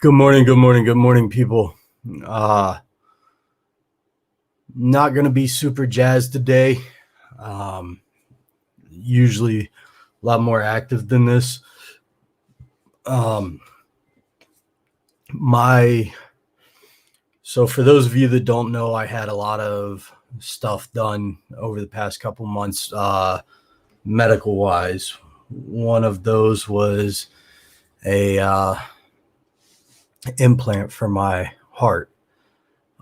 Good morning, people. Uh, Not gonna be super jazzed today. Um, Usually a lot more active than this. Um, my so for those of you that don't know, I had a lot of stuff done over the past couple months, medical wise. One of those was a implant for my heart.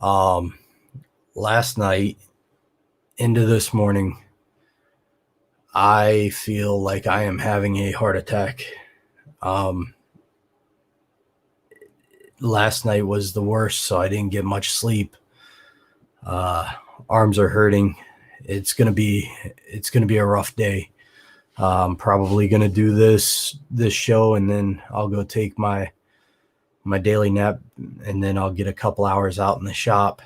Um, Last night into this morning, I feel like I am having a heart attack. Um, Last night was the worst, so I didn't get much sleep. Uh, Arms are hurting. It's gonna be a rough day. I'm probably gonna do this show, and then I'll go take my daily nap, and then I'll get a couple hours out in the shop,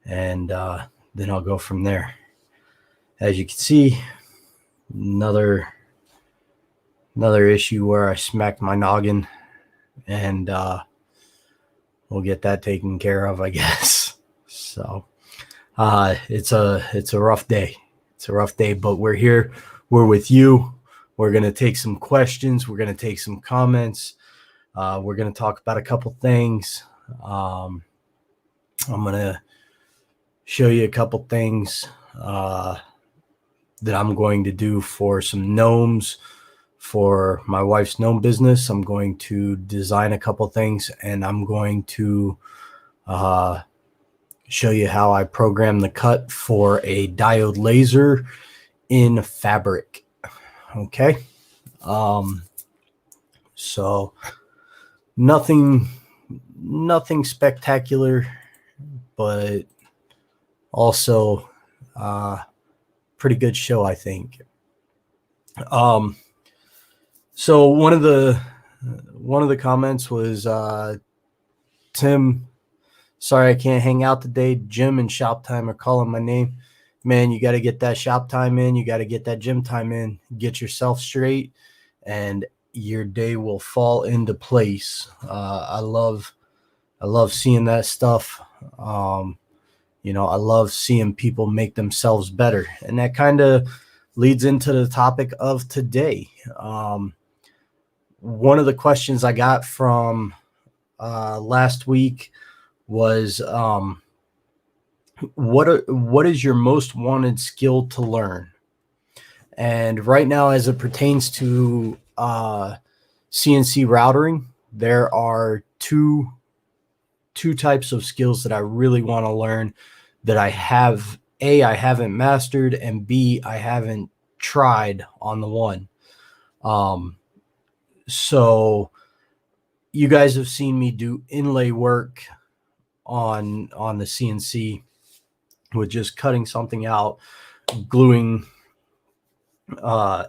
and then I'll go from there. As you can see, another issue where I smacked my noggin, and we'll get that taken care of, I guess. So it's a rough day. It's a rough day, but we're here. We're with you. We're gonna take some questions. We're gonna take some comments. We're gonna talk about a couple things. I'm gonna show you a couple things that I'm going to do for some gnomes for my wife's gnome business. I'm going to design a couple things, and I'm going to show you how I program the cut for a diode laser in fabric. Okay. So nothing spectacular, but also pretty good show, I think. So one of the comments was, Tim, sorry I can't hang out today. Gym and shop time are calling my name. Man, you got to get that shop time in. You got to get that gym time in. Get yourself straight, and your day will fall into place. I love seeing that stuff. I love seeing people make themselves better, and that kind of leads into the topic of today. One of the questions I got from last week was, what is your most wanted skill to learn? And right now, as it pertains to CNC routering, there are two types of skills that I really want to learn that I haven't mastered, and B, I haven't tried on the one. So you guys have seen me do inlay work on the CNC with just cutting something out, gluing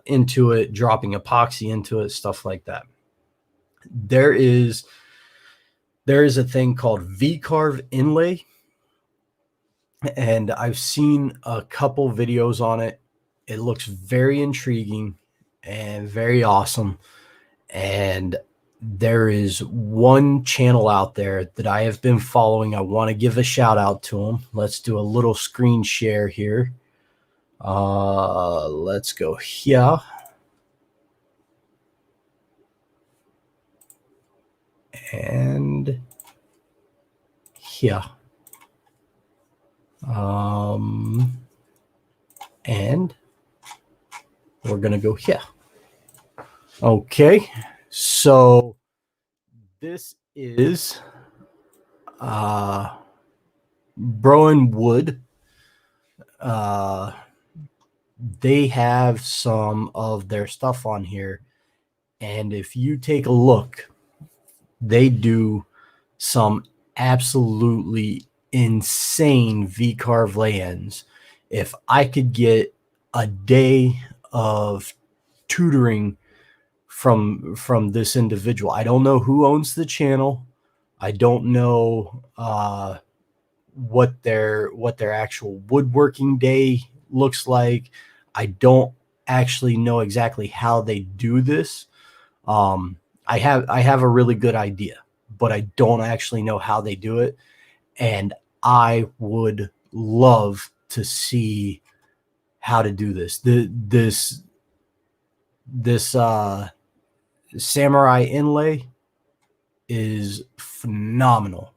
into it, dropping epoxy into it, stuff like that. There is a thing called V-carve inlay, and I've seen a couple videos on it. It looks very intriguing and very awesome. And there is one channel out there that I have been following. I want to give a shout out to them. Let's do a little screen share here. Let's go here. And here. And we're going to go here. Okay. So this is Broen Wood. They have some of their stuff on here, and if you take a look, they do some absolutely insane V-carve lay-ins. If I could get a day of tutoring from this individual, I don't know who owns the channel. I don't know what their actual woodworking day looks like. I don't actually know exactly how they do this. I have a really good idea, but I don't actually know how they do it. And I would love to see how to do this. This samurai inlay is phenomenal.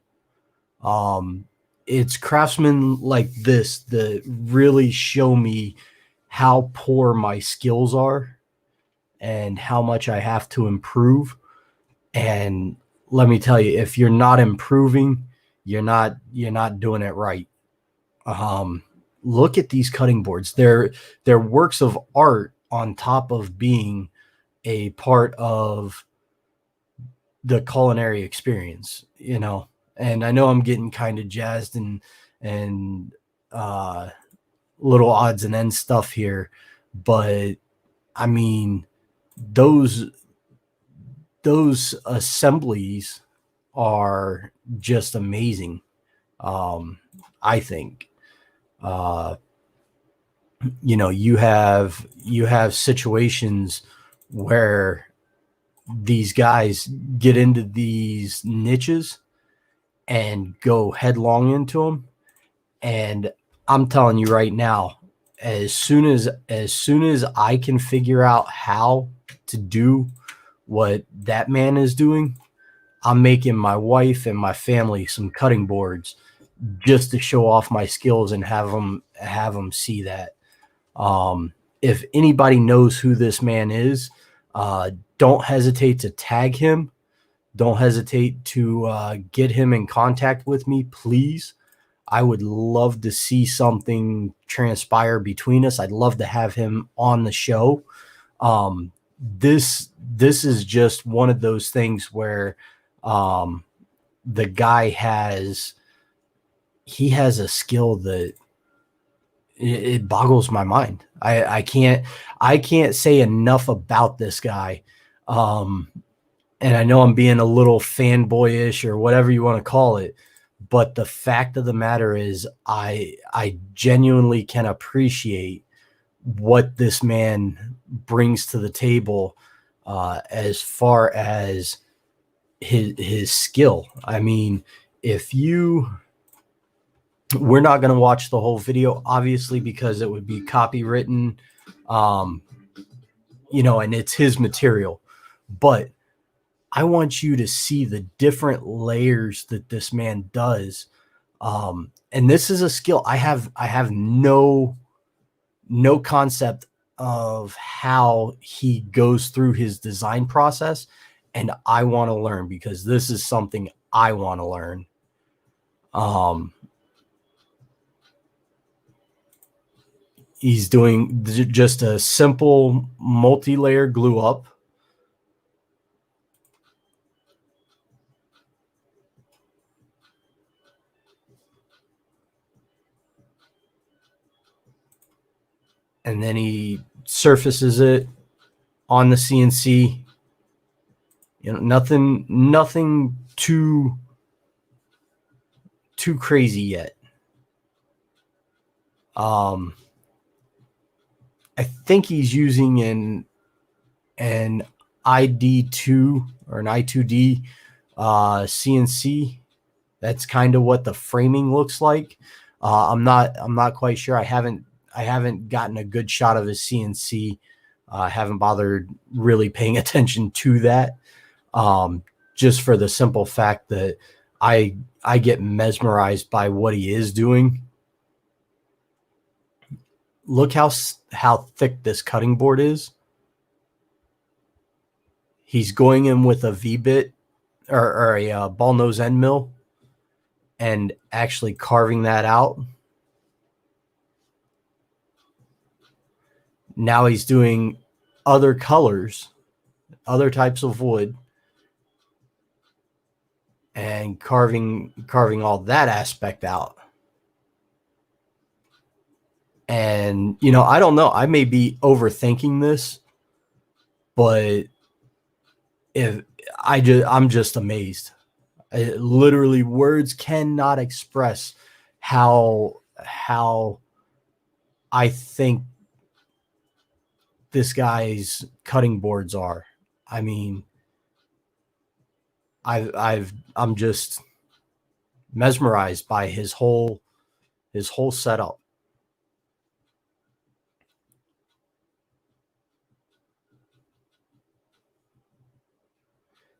It's craftsmen like this that really show me how poor my skills are and how much I have to improve. And let me tell you, if you're not improving, you're not doing it right. Look at these cutting boards. They're works of art on top of being a part of the culinary experience, And I know I'm getting kind of jazzed and uh little odds and ends stuff here, but I mean those those assemblies are just amazing. I think uh you have situations where these guys get into these niches and go headlong into them. And I'm telling you right now, as soon as I can figure out how to do what that man is doing, I'm making my wife and my family some cutting boards just to show off my skills and have them see that. If anybody knows who this man is, uh, don't hesitate to tag him. Don't hesitate to get him in contact with me, please. I would love to see something transpire between us. I'd love to have him on the show. This is just one of those things where um, the guy has a skill that it boggles my mind. I can't say enough about this guy. Um, and I know I'm being a little fanboyish or whatever you want to call it, but the fact of the matter is I genuinely can appreciate what this man brings to the table as far as his skill. I mean, if you we're not going to watch the whole video, obviously, because it would be copywritten, um, and it's his material. But I want you to see the different layers that this man does. And this is a skill I have no concept of how he goes through his design process, and I want to learn because this is something I want to learn. Um, He's doing just a simple multi-layer glue up. And then he surfaces it on the CNC. Nothing too crazy yet. I think he's using an ID2 or an I2D CNC. That's kind of what the framing looks like. I'm not quite sure. I haven't gotten a good shot of his CNC. I haven't bothered really paying attention to that. Just for the simple fact that I get mesmerized by what he is doing. Look how thick this cutting board is. He's going in with a V-bit or a ball nose end mill and actually carving that out. Now he's doing other colors, other types of wood, and carving all that aspect out. And I don't know, I may be overthinking this, but I'm just amazed. Literally, words cannot express how I think this guy's cutting boards are. I mean, I'm just mesmerized by his whole setup.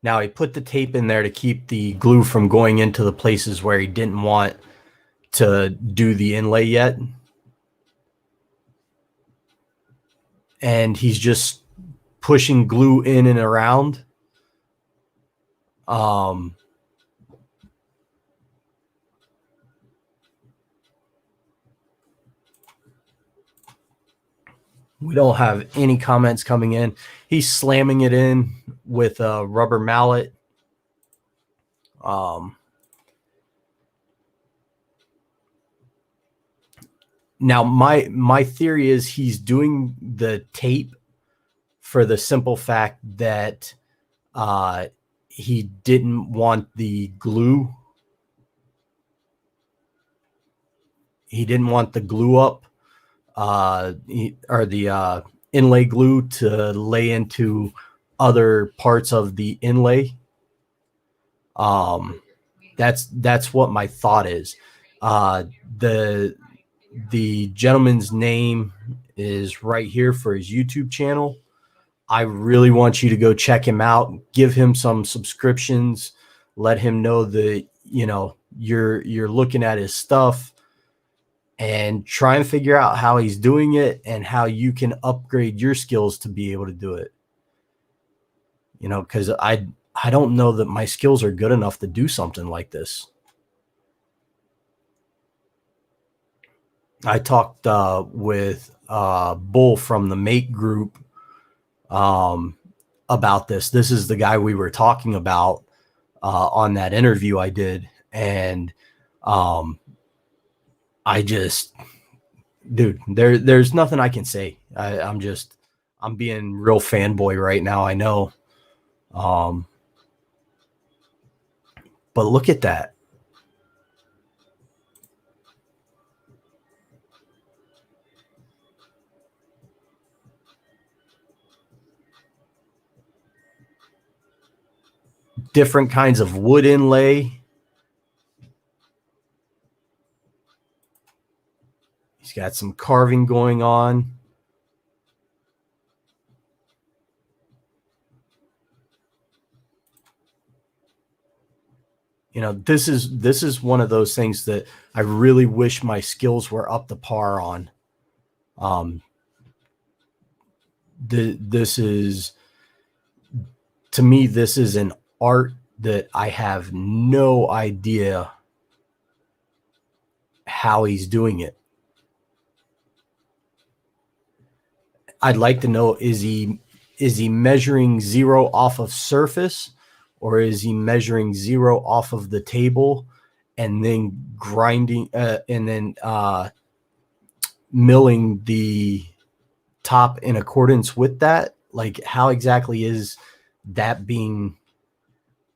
Now he put the tape in there to keep the glue from going into the places where he didn't want to do the inlay yet. And he's just pushing glue in and around. We don't have any comments coming in. He's slamming it in with a rubber mallet. Now, my theory is he's doing the tape for the simple fact that he didn't want the glue. He didn't want the glue up, or the inlay glue to lay into other parts of the inlay. That's what my thought is. The gentleman's name is right here for his YouTube channel. I really want you to go check him out, give him some subscriptions, let him know that, you know, you're looking at his stuff, and try and figure out how he's doing it and how you can upgrade your skills to be able to do it. You know, because I don't know that my skills are good enough to do something like this. I talked with Bull from the Mate group about this. This is the guy we were talking about on that interview I did. And I just, dude, there's nothing I can say. I'm being real fanboy right now. I know. But look at that. Different kinds of wood inlay. He's got some carving going on. You know, this is one of those things that I really wish my skills were up to par on. This is, to me, this is an art that I have no idea how he's doing it. I'd like to know, is he measuring zero off of surface, or is he measuring zero off of the table and then grinding and then milling the top in accordance with that? Like, how exactly is that being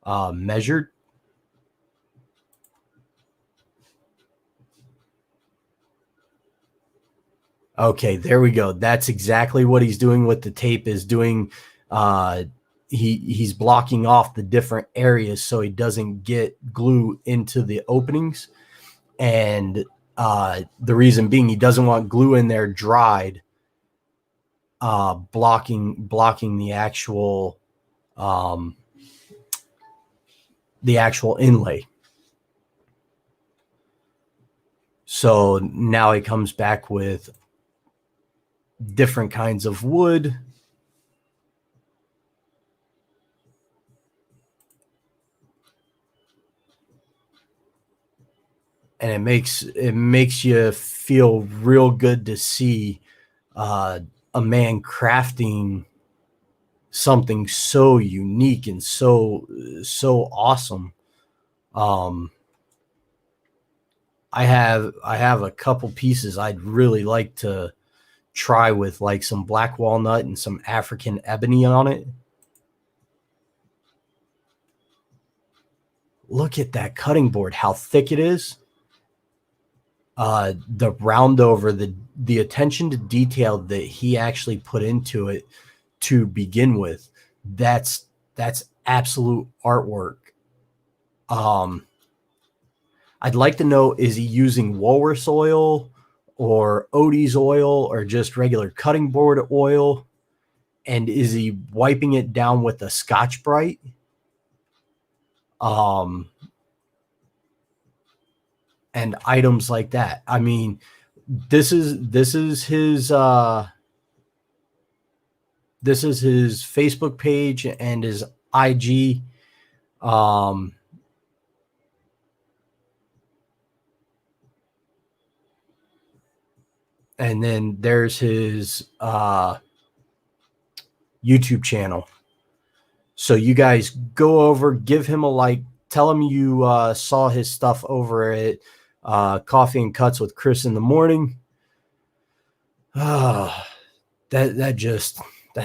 measured? Okay, there we go. That's exactly what he's doing with the tape, is doing he's blocking off the different areas so he doesn't get glue into the openings. And the reason being, he doesn't want glue in there dried, blocking the actual inlay. So now he comes back with different kinds of wood. And it makes you feel real good to see a man crafting something so unique and so awesome. I have a couple pieces I'd really like to try with, like some black walnut and some African ebony on it. Look at that cutting board, how thick it is. The round over, the attention to detail that he actually put into it to begin with, that's absolute artwork. I'd like to know, is he using walrus oil or Odie's oil or just regular cutting board oil? And is he wiping it down with a Scotch-Brite? And items like that. I mean, this is his Facebook page and his IG. And then there's his YouTube channel. So you guys go over, give him a like, tell him you saw his stuff over at Coffee and Cuts with Chris in the morning. That's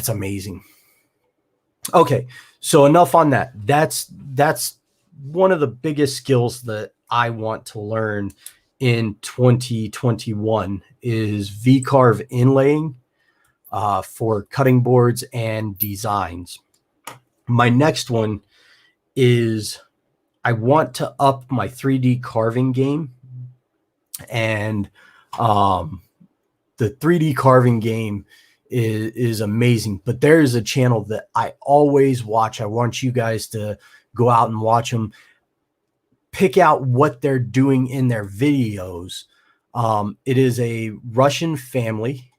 amazing. Okay, so enough on that. That's one of the biggest skills that I want to learn in 2021 is V-carve inlaying for cutting boards and designs. My next one is I want to up my 3D carving game, and the 3D carving game is amazing. But there is a channel that I always watch. I want you guys to go out and watch them. Pick out what they're doing in their videos. It is a Russian family,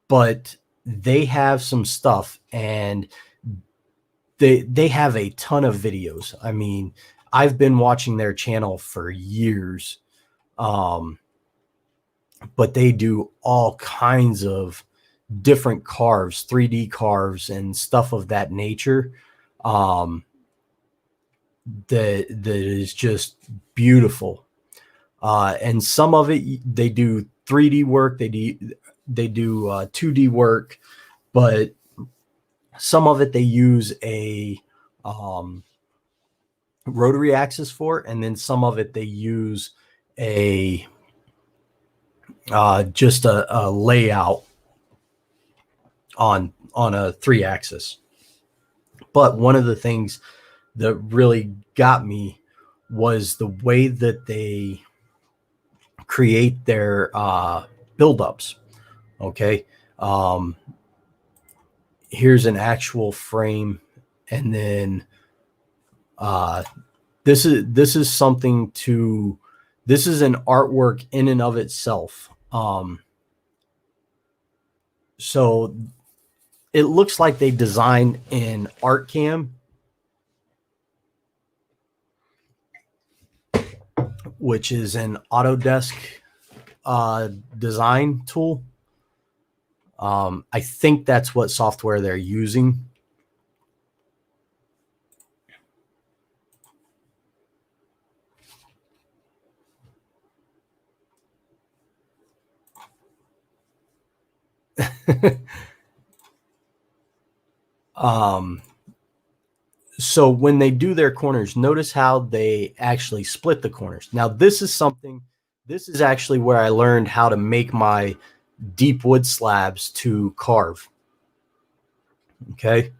but they have some stuff, and they have a ton of videos. I mean, I've been watching their channel for years, but they do all kinds of different carves, 3D carves, and stuff of that nature. That is just beautiful. And some of it they do 3D work, they do 2D work, but some of it they use a rotary axis for, and then some of it they use a just a layout on a 3-axis. But one of the things that really got me was the way that they create their buildups. Okay. Here's an actual frame, and then this is something to, this is an artwork in and of itself. So it looks like they designed in ArtCam, which is an Autodesk design tool. I think that's what software they're using. So when they do their corners, notice how they actually split the corners. Now, this is actually where I learned how to make my deep wood slabs to carve. Okay.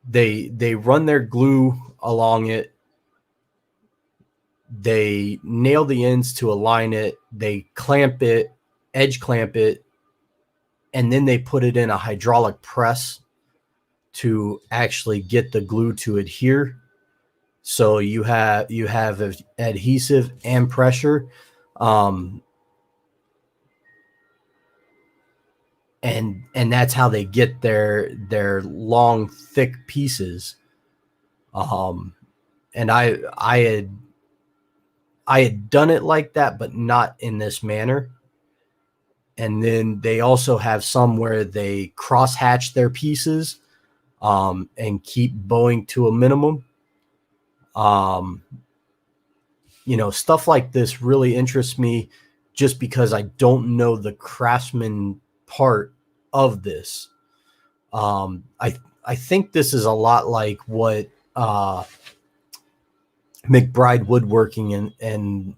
They run their glue along it. They nail the ends to align it. They clamp it, edge clamp it, and then they put it in a hydraulic press to actually get the glue to adhere. So you have adhesive and pressure, and that's how they get their long, thick pieces. And I had done it like that, but not in this manner. And then they also have some where they cross hatch their pieces, and keep bowing to a minimum. Stuff like this really interests me just because I don't know the craftsman part of this. I think this is a lot like what McBride Woodworking and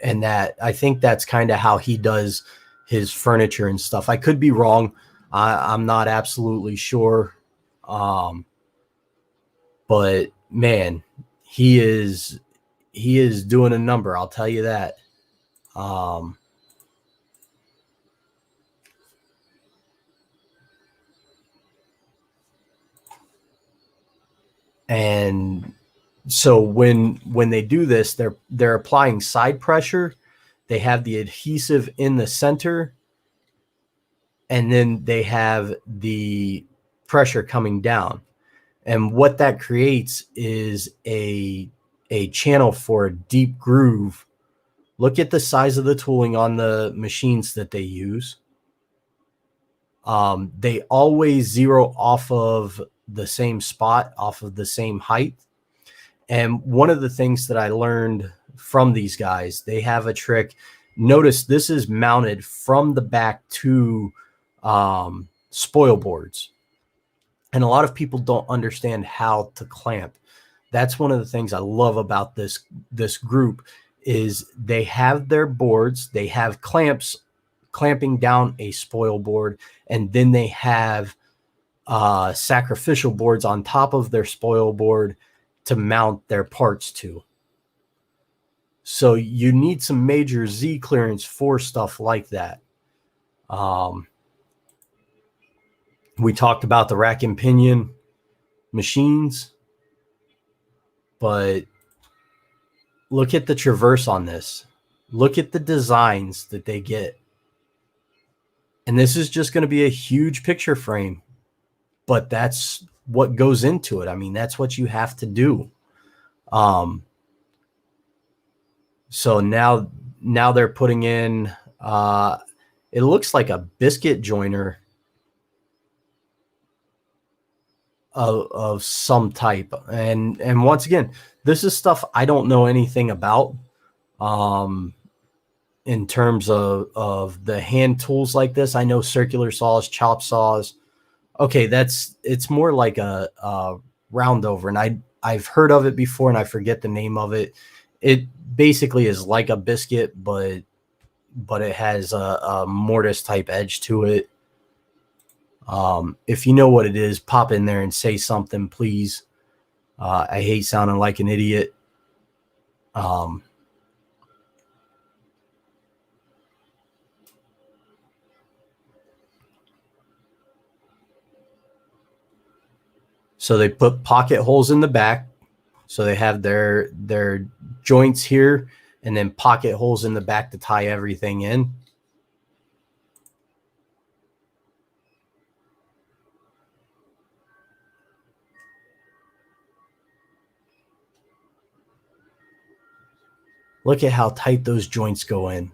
and that I think that's kind of how he does his furniture and stuff. I could be wrong. I'm not absolutely sure. But man, he is doing a number. I'll tell you that. And so when they do this, they're applying side pressure. They have the adhesive in the center, and then they have the pressure coming down. And what that creates is a channel for a deep groove. Look at the size of the tooling on the machines that they use. They always zero off of the same spot, off of the same height. And one of the things that I learned from these guys, they have a trick. Notice this is mounted from the back to spoil boards. And a lot of people don't understand how to clamp. That's one of the things I love about this group is they have their boards, they have clamps clamping down a spoil board, and then they have sacrificial boards on top of their spoil board to mount their parts to. So you need some major Z clearance for stuff like that. We talked about the rack and pinion machines, but look at the traverse on this. Look at the designs that they get. And this is just going to be a huge picture frame, but that's what goes into it. I mean, that's what you have to do. So now they're putting in, it looks like a biscuit joiner of some type. And once again, this is stuff I don't know anything about. In terms of the hand tools like this, I know circular saws, chop saws. Okay, it's more like a round over, and I've heard of it before, and I forget the name of it. It basically is like a biscuit, but it has a mortise type edge to it. If you know what it is, pop in there and say something, please. I hate sounding like an idiot. So they put pocket holes in the back. So they have their joints here and then pocket holes in the back to tie everything in. Look at how tight those joints go in.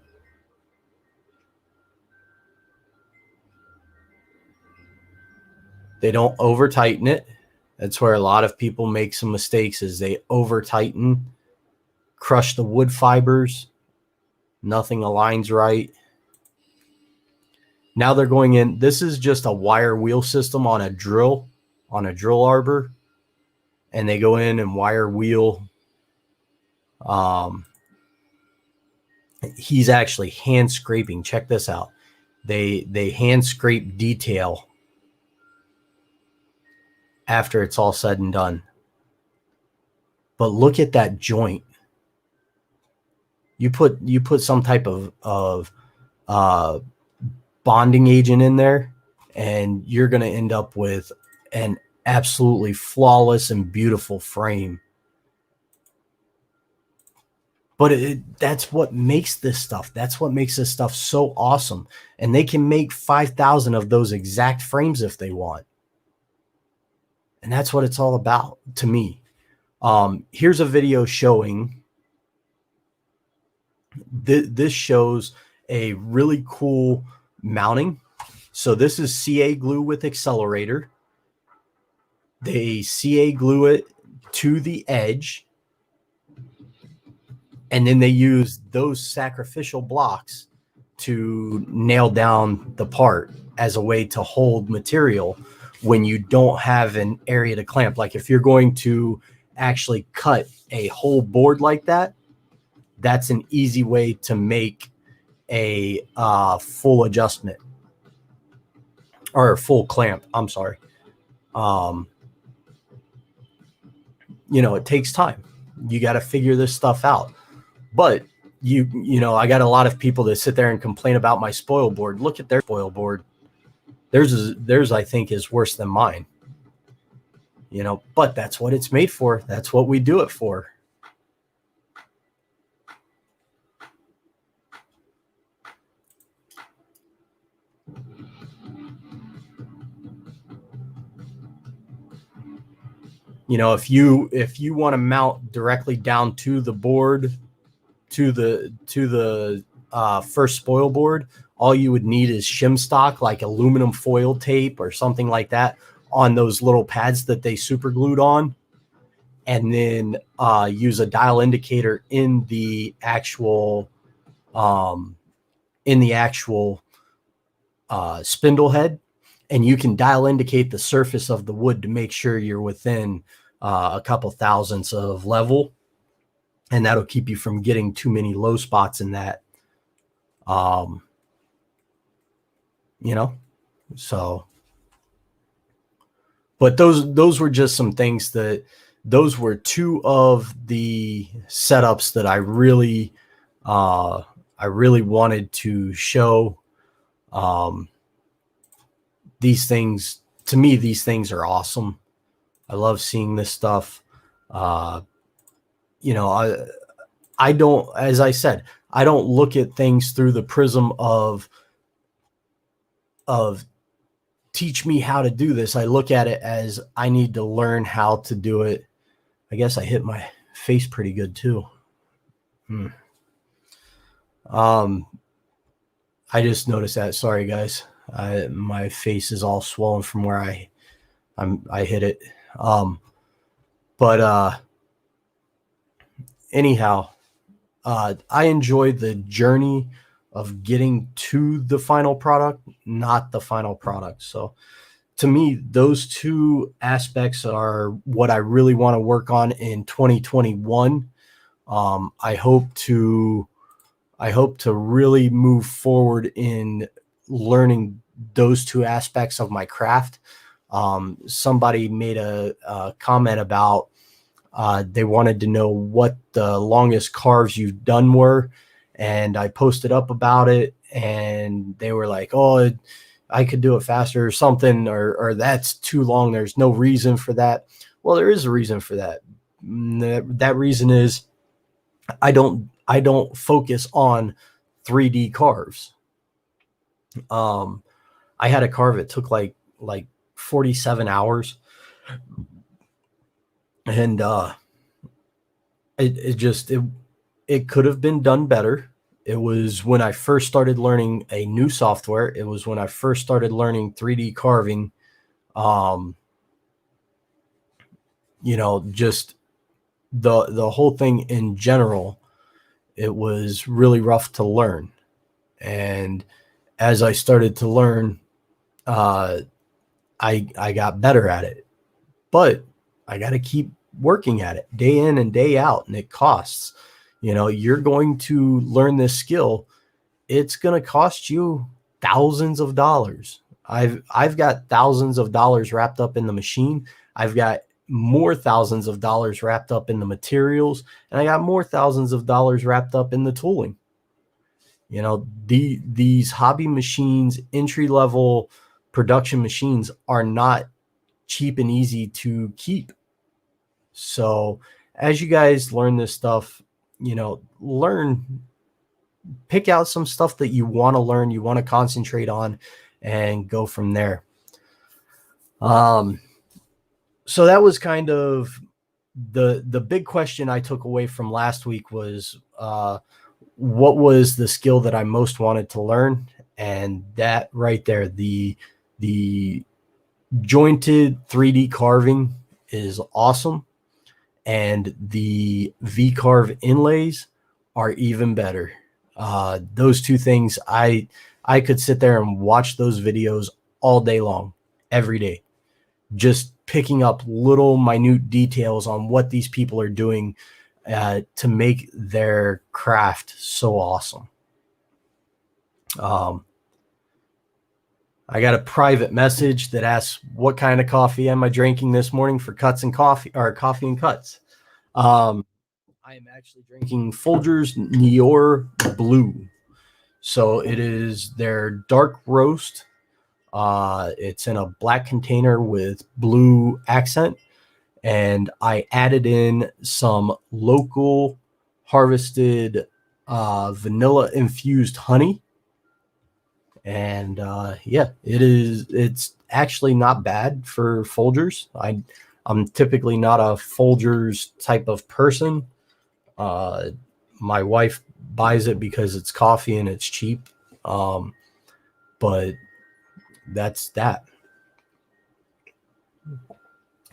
They don't over tighten it. That's where a lot of people make some mistakes, is they over tighten, crush the wood fibers. Nothing aligns right. Now they're going in. This is just a wire wheel system on a drill arbor. And they go in and wire wheel. He's actually hand scraping. Check this out. They hand scrape detail after it's all said and done. But look at that joint. You put some type of bonding agent in there, and you're going to end up with an absolutely flawless and beautiful frame. But that's what makes this stuff. That's what makes this stuff so awesome. And they can make 5,000 of those exact frames if they want. And that's what it's all about to me. Here's a video showing. This shows a really cool mounting. So this is CA glue with accelerator. They CA glue it to the edge. And then they use those sacrificial blocks to nail down the part as a way to hold material when you don't have an area to clamp. Like if you're going to actually cut a whole board like that, that's an easy way to make a full adjustment or a full clamp. I'm sorry. It takes time. You got to figure this stuff out. But I got a lot of people that sit there and complain about my spoil board. Look at their spoil board. Theirs I think is worse than mine. But that's what it's made for. That's what we do it for. If you want to mount directly down to the board, to the first spoil board, all you would need is shim stock, like aluminum foil tape or something like that, on those little pads that they super glued on, and then use a dial indicator in the actual spindle head, and you can dial indicate the surface of the wood to make sure you're within a couple thousandths of level, and that'll keep you from getting too many low spots in that. So, but those were just some things those were two of the setups that I really wanted to show. These things, to me, these things are awesome. I love seeing this stuff. I don't, as I said, I don't look at things through the prism of teach me how to do this. I look at it as I need to learn how to do it. I guess I hit my face pretty good too. I just noticed that. Sorry, guys. My face is all swollen from where I hit it. Anyhow, I enjoyed the journey of getting to the final product, not the final product. So to me, those two aspects are what I really want to work on in 2021. I hope to really move forward in learning those two aspects of my craft. Somebody made a comment about they wanted to know what the longest carves you've done were, and I posted up about it, and they were like, "Oh, I could do it faster," or something, or "That's too long. There's no reason for that." Well, there is a reason for that. That reason is I don't focus on 3D carves. I had a carve, it took like 47 hours, and it could have been done better. It was when I first started learning a new software. It was when I first started learning 3D carving. Just the whole thing in general, it was really rough to learn. And as I started to learn, I got better at it, but I got to keep working at it day in and day out, and it costs. You're going to learn this skill. It's going to cost you thousands of dollars. I've got thousands of dollars wrapped up in the machine. I've got more thousands of dollars wrapped up in the materials, and I got more thousands of dollars wrapped up in the tooling. These hobby machines, entry-level production machines, are not cheap and easy to keep. So as you guys learn this stuff, pick out some stuff that you want to learn, you want to concentrate on, and go from there. So that was kind of the big question I took away from last week was, what was the skill that I most wanted to learn? And that right there, the jointed 3D carving is awesome. And the V-carve inlays are even better. Those two things, I could sit there and watch those videos all day long, every day, just picking up little minute details on what these people are doing to make their craft so awesome. I got a private message that asks, what kind of coffee am I drinking this morning for Cuts and Coffee, or Coffee and Cuts? I am actually drinking Folgers Nior Blue. So it is their dark roast. It's in a black container with blue accent. And I added in some local harvested vanilla infused honey. And yeah, it's actually not bad for Folgers. I'm typically not a Folgers type of person. My wife buys it because it's coffee and it's cheap. But that's that.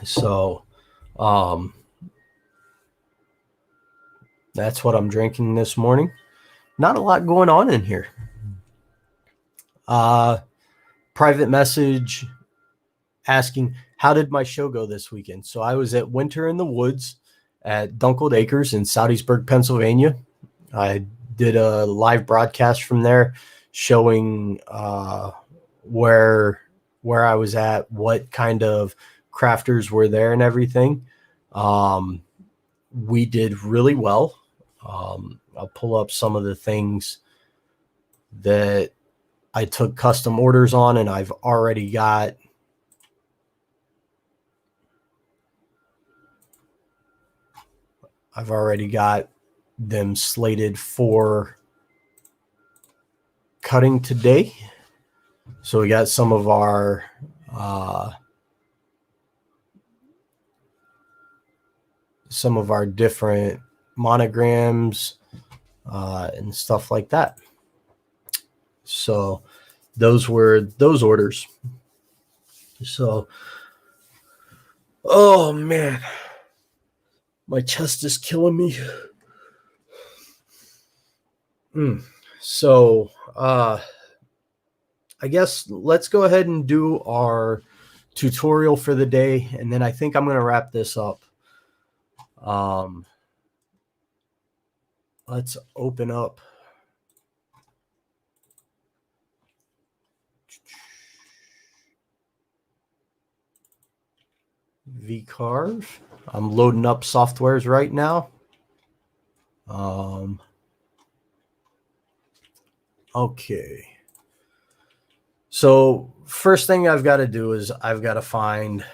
So that's what I'm drinking this morning. Not a lot going on in here. Private message asking, how did my show go this weekend? So I was at Winter in the Woods at Dunkled Acres in Southeastburg, Pennsylvania. I did a live broadcast from there showing where I was at, what kind of crafters were there and everything. We did really well. I'll pull up some of the things that I took custom orders on, and I've already got them slated for cutting today. So we got some of our different monograms and stuff like that. So those were those orders. So, oh man, my chest is killing me. So I guess let's go ahead and do our tutorial for the day, and then I think I'm going to wrap this up. Let's open up VCarve. I'm loading up softwares right now. Okay. So first thing I've got to do is I've got to find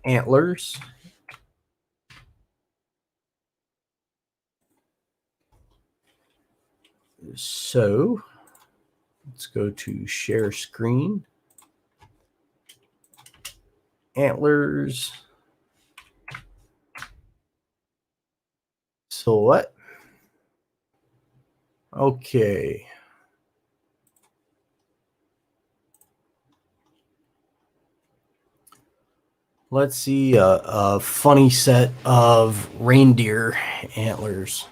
antlers. So let's go to share screen. Antlers. So what? Okay. Let's see a funny set of reindeer antlers.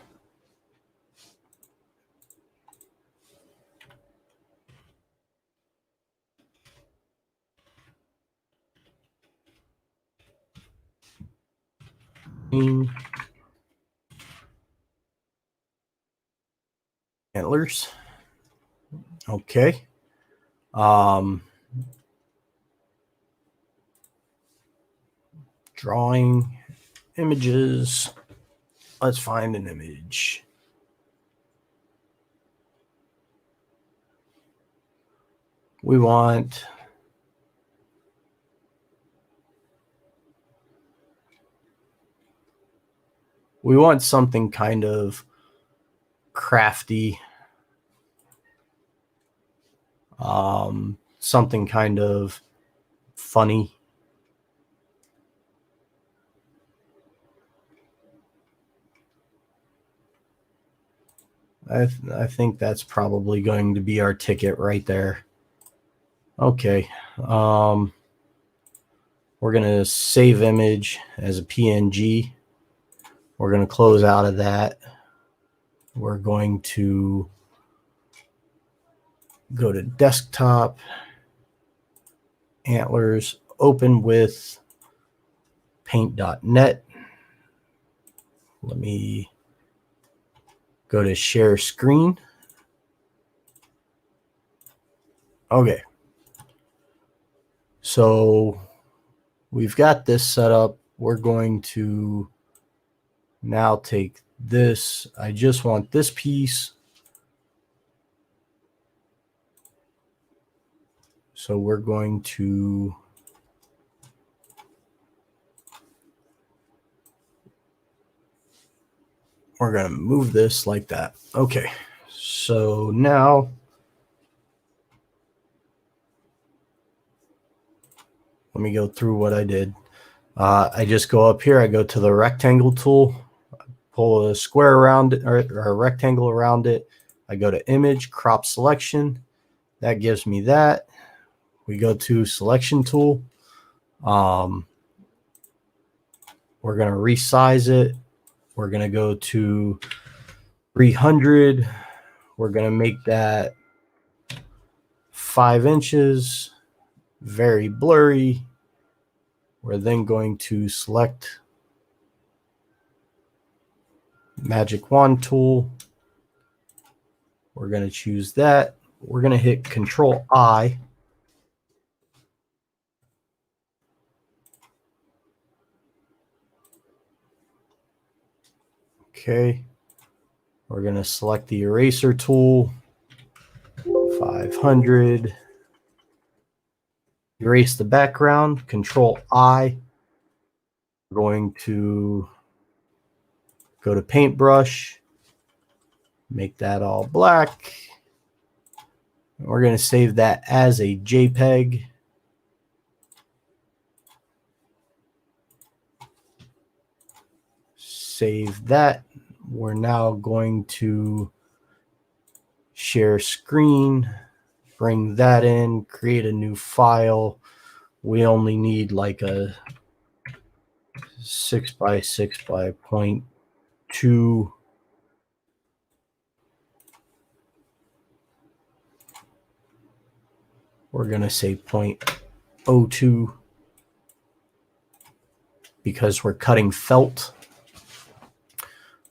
Antlers. Okay. Drawing images. Let's find an image. We want something kind of crafty, something kind of funny. I think that's probably going to be our ticket right there. Okay. We're going to save image as a PNG. We're going to close out of that. We're going to go to desktop. antlers, open with paint.net. Let me go to share screen. Okay. So we've got this set up. We're going to now take this. I just want this piece. So we're going to move this like that. Okay. So now let me go through what I did. I just go up here. I go to the rectangle tool, pull a square around it or a rectangle around it. I go to image, crop selection. That gives me that. We go to selection tool. We're going to resize it. We're going to go to 300. We're going to make that 5 inches, very blurry. We're then going to select magic wand tool. We're going to choose that. We're going to hit Control I. Okay. We're going to select the eraser tool. 500. Erase the background. Control I. We're going to go to paintbrush. Make that all black. We're going to save that as a JPEG. Save that. We're now going to share screen, bring that in, create a new file. We only need like a 6 by 6 by 0.2. We're going to say 0.02 because we're cutting felt.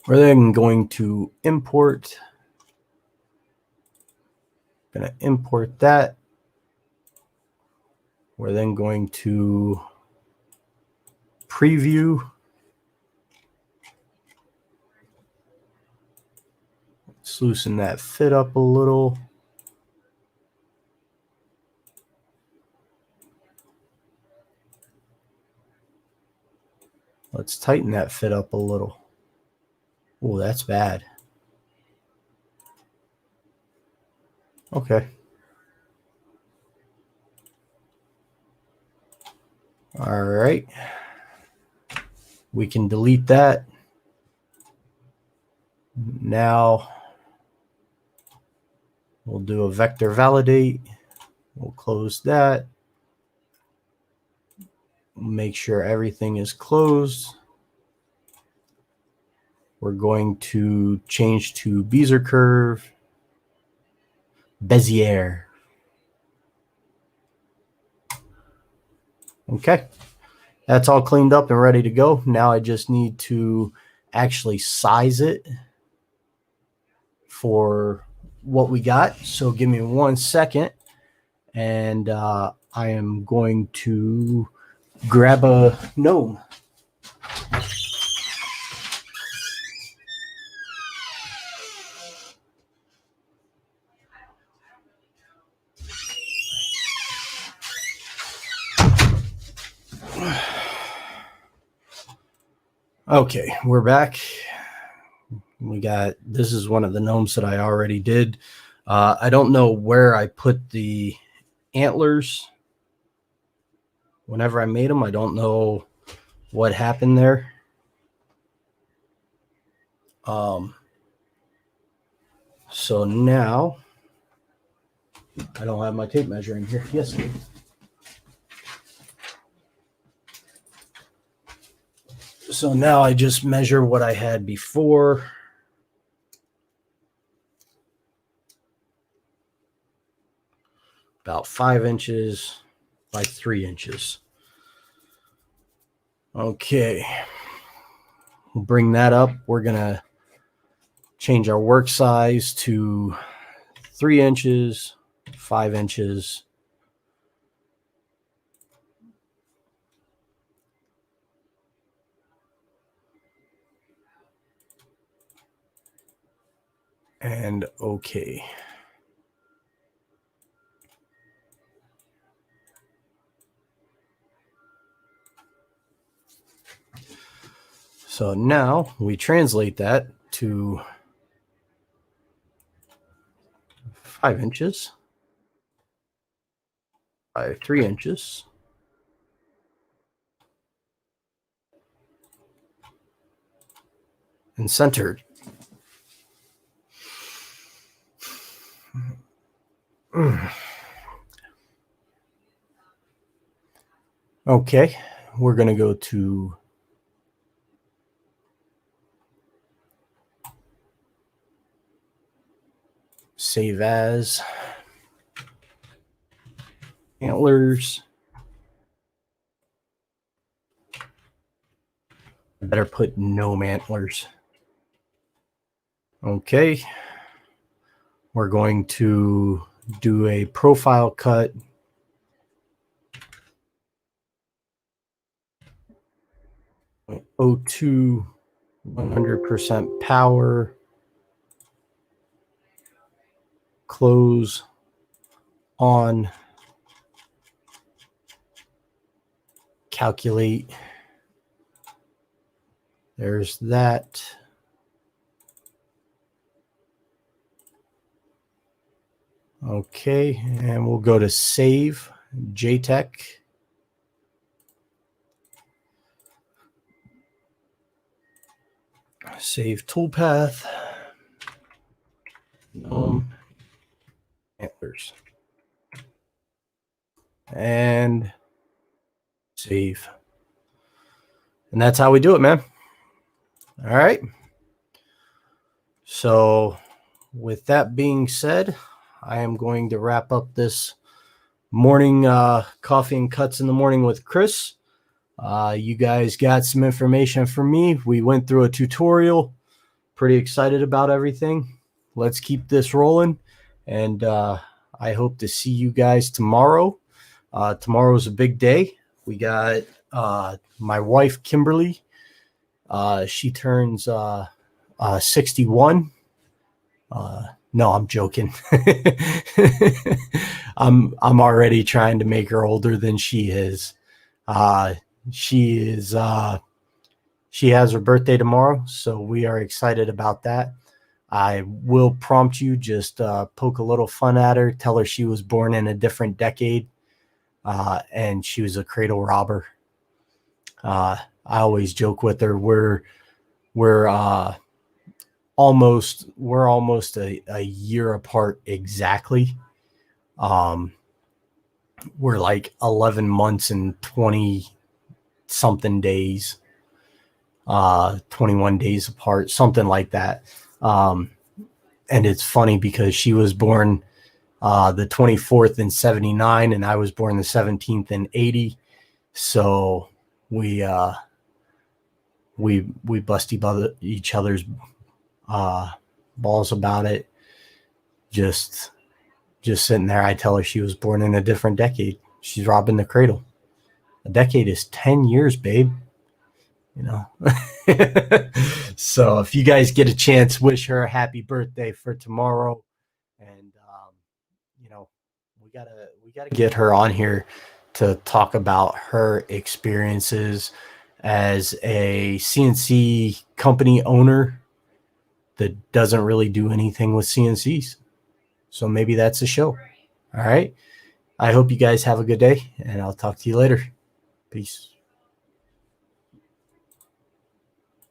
We're then going to import. Going to import that. We're then going to preview. Let's loosen that fit up a little. Let's tighten that fit up a little. Oh, that's bad. Okay. All right. We can delete that. Now we'll do a vector validate. We'll close that. Make sure everything is closed. We're going to change to Bezier curve. Bezier. Okay. That's all cleaned up and ready to go. Now I just need to actually size it for what we got. So give me 1 second. And I am going to grab a gnome. Okay, we're back. We got, this is one of the gnomes that I already did. I don't know where I put the antlers whenever I made them. I don't know what happened there. So now I don't have my tape measure in here. Yes, please. So now I just measure what I had before. About 5 inches. by 3 inches. Okay. We'll bring that up. We're going to change our work size to 3 inches, 5 inches. And okay. So now we translate that to 5 inches by 3 inches. And centered. Okay, we're going to go to save as antlers. I better put no antlers. Okay, we're going to do a profile cut. O2 100% power, close on, calculate. There's that. Okay, and we'll go to save JTech. Save toolpath. Antlers. And save. And that's how we do it, man. All right. So with that being said, I am going to wrap up this morning coffee and cuts in the morning with Chris. You guys got some information from me. We went through a tutorial. Pretty excited about everything. Let's keep this rolling. And I hope to see you guys tomorrow. Tomorrow's a big day. We got my wife, Kimberly. She turns 61. No, I'm joking. I'm already trying to make her older than she is. She has her birthday tomorrow, so we are excited about that. I will prompt you, just poke a little fun at her, tell her she was born in a different decade, and she was a cradle robber. I always joke with her, we're almost a year apart exactly. We're like 11 months and 20 something days, 21 days apart, something like that. And it's funny because she was born the 24th in 79 and I was born the 17th in 80. So we bust each other's balls about it. Just sitting there, I tell her she was born in a different decade. She's robbing the cradle. A decade is 10 years, babe. You know. So if you guys get a chance, wish her a happy birthday for tomorrow. And you know, we gotta get her on here to talk about her experiences as a CNC company owner that doesn't really do anything with CNCs. So maybe that's a show. All right. I hope you guys have a good day, and I'll talk to you later. Peace.